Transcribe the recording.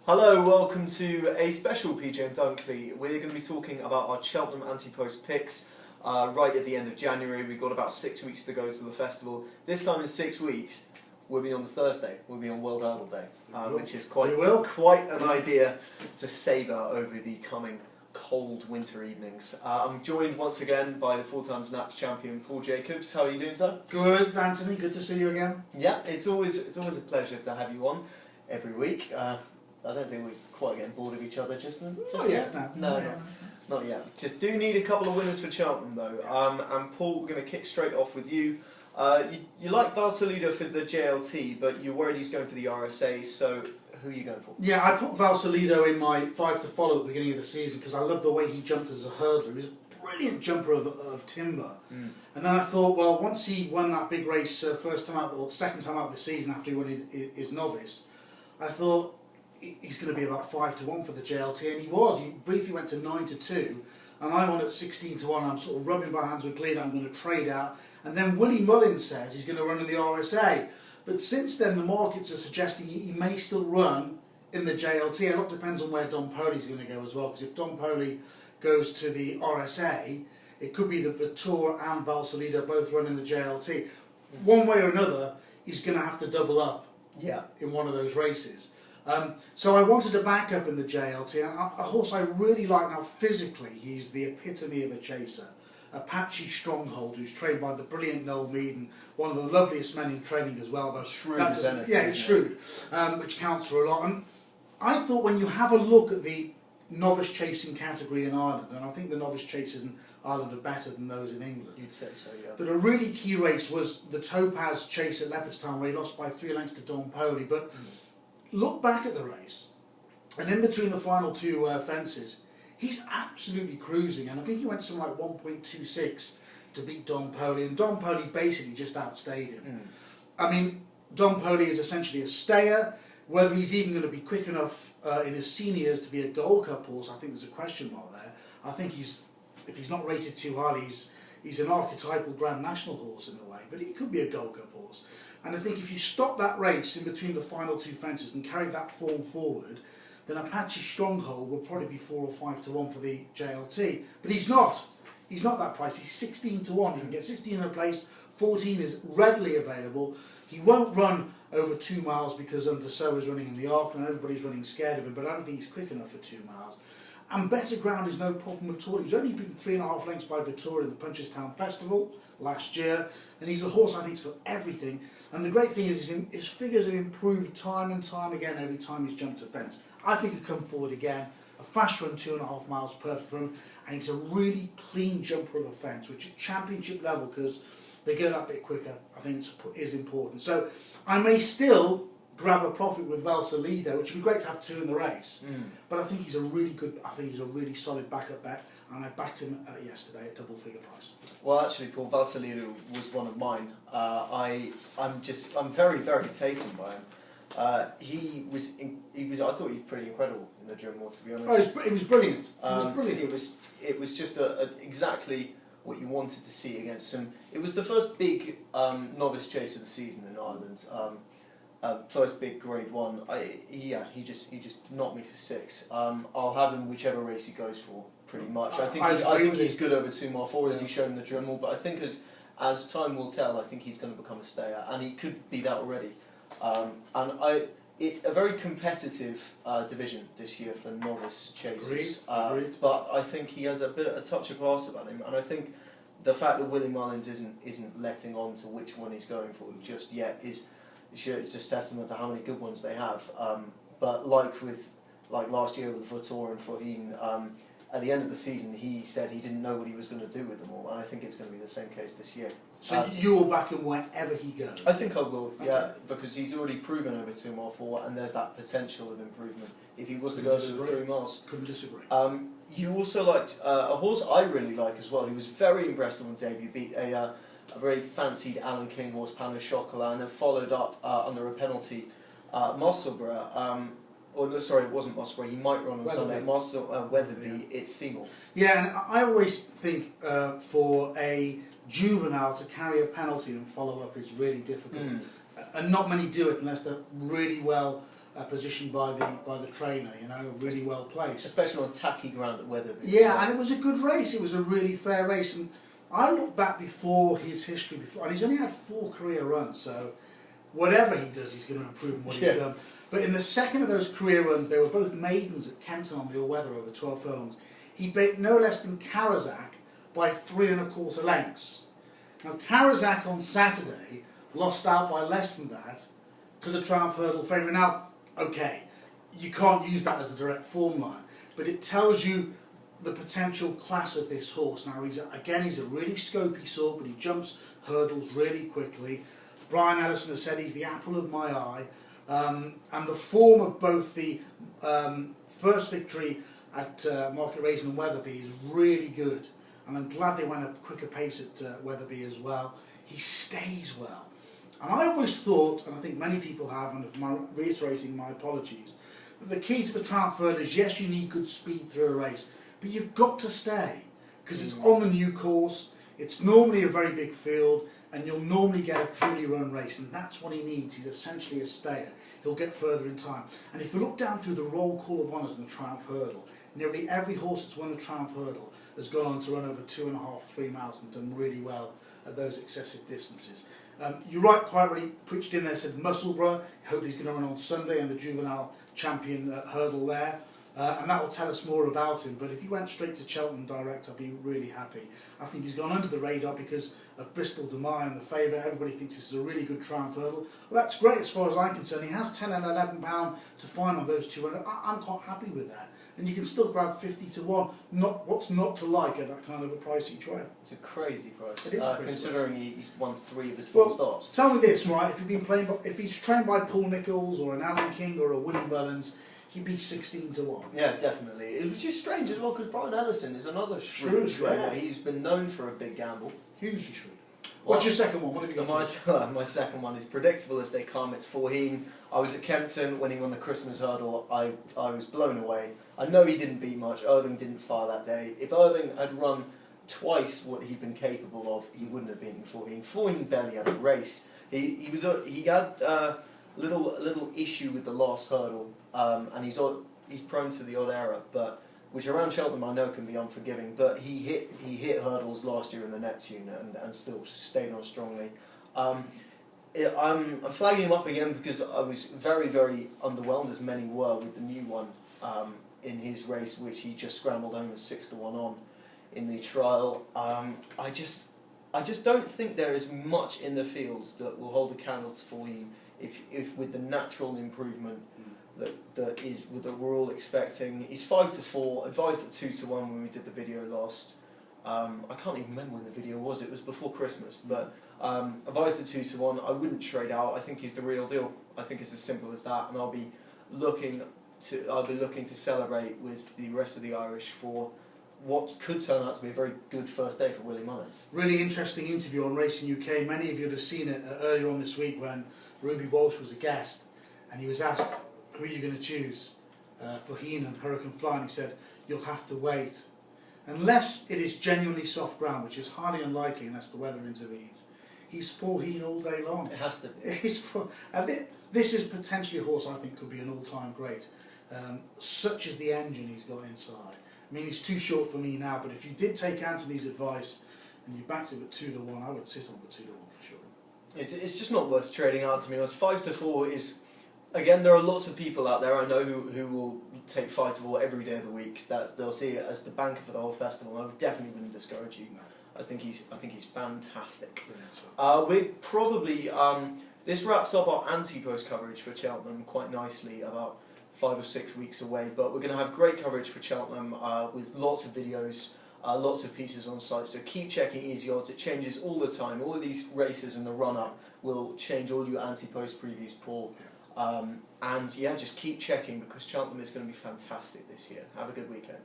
Hello, welcome to a special PJ and Dunkley. We're going to be talking about our Cheltenham anti-post picks right at the end of January. We've got about 6 weeks to go to the festival. This time in 6 weeks, we'll be on the Thursday. We'll be on World Hurdle Day, which is quite an idea to savour over the coming cold winter evenings. I'm joined once again by the four-time Snaps champion Paul Jacobs. How are you doing, sir? Good, Anthony. Good to see you again. Yeah, it's always a pleasure to have you on every week. I don't think we're quite getting bored of each other just now. Not yet, no. Not yet. Just do need a couple of winners for Cheltenham though. And Paul, we're going to kick straight off with you. You like Valsalido for the JLT, but you're worried he's going for the RSA, so who are you going for? Yeah, I put Valsalido in my 5 to follow at the beginning of the season because I love the way he jumped as a hurdler. He was a brilliant jumper of timber. And then I thought, well, once he won that big race second time out of the season after he won his novice, I thought, he's going to be about 5 to 1 for the JLT, and he was. He briefly went to 9 to 2, and I'm on at 16 to 1. I'm sort of rubbing my hands with glee that I'm going to trade out. And then Willie Mullins says he's going to run in the RSA. But since then, the markets are suggesting he may still run in the JLT. A lot depends on where Don Poli's going to go as well, because if Don Poli goes to the RSA, it could be that the Tour and Valsalido both run in the JLT. One way or another, he's going to have to double up in one of those races. So I wanted a backup in the JLT, and a horse I really like now physically. He's the epitome of a chaser, Apache Stronghold, who's trained by the brilliant Noel Mead, and one of the loveliest men in training as well. Shrewd, he's shrewd, which counts for a lot. And I thought when you have a look at the novice chasing category in Ireland, and I think the novice chasers in Ireland are better than those in England. You'd say so, yeah. That a really key race was the Topaz Chase at Leopardstown, where he lost by 3 lengths to Don Poli, but. Look back at the race, and in between the final two fences, he's absolutely cruising, and I think he went something like 1.26 to beat Don Poli, and Don Poli basically just outstayed him. I mean, Don Poli is essentially a stayer. Whether he's even going to be quick enough in his seniors to be a Gold Cup horse, I think there's a question mark there. I think if he's not rated too highly, he's an archetypal Grand National horse in a way, but he could be a Gold Cup horse. And I think if you stop that race in between the final two fences and carry that form forward, then Apache Stronghold will probably be 4 or 5 to 1 for the JLT. But he's not. He's not that price. He's 16 to 1. You can get 16 in a place. 14 is readily available. He won't run over 2 miles because Underso is running in the Arc and everybody's running scared of him, but I don't think he's quick enough for 2 miles. And better ground is no problem at all. He was only beaten 3.5 lengths by Vittoria in the Punchestown Festival last year, and he's a horse I think's got everything. And the great thing is his figures have improved time and time again every time he's jumped a fence. I think he'll come forward again. A fast run, 2.5 miles perfect for him, and he's a really clean jumper of a fence, which at championship level, because they go that bit quicker, I think is important. So I may still grab a profit with Valsalido, which would be great to have 2 in the race. But I think he's a really solid backup bet, and I backed him yesterday at double figure price. Well, actually, Paul, Valsalido was one of mine. I'm very, very taken by him. I thought he was pretty incredible in the Drummoor, to be honest. Oh, it was brilliant. It was just exactly what you wanted to see against him. It was the first big novice chase of the season in Ireland. First big Grade 1. He just knocked me for 6. I'll have him whichever race he goes for, pretty much. I think he's good over 2 mile 4, as he showed in the Drummoor, but I think as time will tell, I think he's going to become a stayer, and he could be that already. It's a very competitive division this year for novice chasers. Agreed. But I think he has a touch of class about him, and I think the fact that Willie Mullins isn't letting on to which one he's going for just yet is just testament to how many good ones they have. But like last year with Vittoria and Faugheen, at the end of the season he said he didn't know what he was going to do with them all, and I think it's going to be the same case this year. So you will back him wherever he goes? I think I will, yeah, because he's already proven over 2 mile 4, and there's that potential of improvement if he was to go over 3 miles. Couldn't disagree. You also liked a horse I really like as well. He was very impressive on debut. Beat a very fancied Alan King horse, Pano Chocolat, and then followed up under a penalty Musselburgh. It wasn't Musselburgh. He might run on Sunday. Weatherby. It's Seymour. Yeah, and I always think for a juvenile to carry a penalty and follow up is really difficult, and not many do it unless they're really well positioned by the trainer. You know, really well placed. Especially on tacky ground at Weatherby. Yeah, and it was a good race. It was a really fair race, and I look back before his history and he's only had 4 career runs, so whatever he does, he's going to improve on what he's done. But in the second of those career runs, they were both maidens at Kempton on the all-weather over 12 furlongs. He beat no less than Karazak by 3 1/4 lengths. Now, Karazak on Saturday lost out by less than that to the Triumph Hurdle favourite. Now, okay, you can't use that as a direct form line, but it tells you the potential class of this horse. Now, he's a really scopy sort, but he jumps hurdles really quickly. Brian Ellison has said he's the apple of my eye. And the form of both the first victory at Market Rasen and Weatherby is really good. And I'm glad they went a quicker pace at Weatherby as well. He stays well. And I always thought, and I think many people have, and I'm reiterating my apologies, that the key to the Triumph Hurdle is, yes, you need good speed through a race, but you've got to stay, because it's on the new course, it's normally a very big field, and you'll normally get a truly run race, and that's what he needs. He's essentially a stayer. He'll get further in time. And if you look down through the roll call of honours in the Triumph Hurdle, nearly every horse that's won the Triumph Hurdle has gone on to run over 2.5, 3 miles and done really well at those excessive distances. You're right, quite really preached in there, said Musselburgh. Hope he's going to run on Sunday and the juvenile champion hurdle there. And that will tell us more about him. But if he went straight to Cheltenham direct, I'd be really happy. I think he's gone under the radar because of Bristol de Mai and the favourite. Everybody thinks this is a really good Triumph Hurdle. Well, that's great as far as I'm concerned. He has £10 and £11 to find on those 2 runners. I'm quite happy with that. And you can still grab 50 to 1. What's not to like at that kind of a price each way? It's a crazy price. It is a crazy considering he's won 3 of his 4 starts. Tell me this, right? If he's trained by Paul Nicholls or an Alan King or a Willie Mullins, he'd be 16 to 1. Yeah, definitely. It was just strange as well because Brian Ellison is another shrewd trainer. He's been known for a big gamble. Hugely shrewd. What's your second one? What have you got? My second one is predictable as they come. It's Faugheen. I was at Kempton when he won the Christmas hurdle. I was blown away. I know he didn't beat much. Irving didn't fire that day. If Irving had run twice what he'd been capable of, he wouldn't have beaten Faugheen. Faugheen barely had a race. He had a little issue with the last hurdle, and he's prone to the odd error, which around Cheltenham I know can be unforgiving. But he hit hurdles last year in the Neptune and still stayed on strongly. I'm flagging him up again because I was very, very underwhelmed, as many were, with the new one in his race, which he just scrambled home as 6 to 1 on in the trial. I just don't think there is much in the field that will hold a candle to Faugheen if with the natural improvement that we're all expecting. He's 5 to 4, advised at 2 to 1 when we did the video last. I can't even remember when the video was. It was before Christmas, but advised at 2 to 1. I wouldn't trade out. I think he's the real deal. I think it's as simple as that, and I'll be looking to celebrate with the rest of the Irish for what could turn out to be a very good first day for Willie Mullins. Really interesting interview on Racing UK. Many of you would have seen it earlier on this week when Ruby Walsh was a guest, and he was asked, who are you going to choose? Faugheen and Hurricane Fly, and he said, you'll have to wait. Unless it is genuinely soft ground, which is highly unlikely unless the weather intervenes, he's Faugheen all day long. It has to be. This is potentially a horse I think could be an all-time great. Such is the engine he's got inside. I mean, he's too short for me now, but if you did take Anthony's advice and you backed him at 2 to 1, I would sit on the 2 to 1 for sure. It's just not worth trading out to me. 5 to 4 is, again, there are lots of people out there I know who will take 5 to 4 every day of the week. They'll see it as the banker for the whole festival. And I definitely wouldn't discourage you. No. I think he's fantastic. Brilliant. We probably this wraps up our anti-post coverage for Cheltenham quite nicely. About 5 or 6 weeks away, but we're going to have great coverage for Cheltenham with lots of videos, lots of pieces on site, so keep checking Easy Odds. It changes all the time. All of these races in the run-up will change all your anti-post previews, Paul. And yeah, just keep checking because Cheltenham is going to be fantastic this year. Have a good weekend.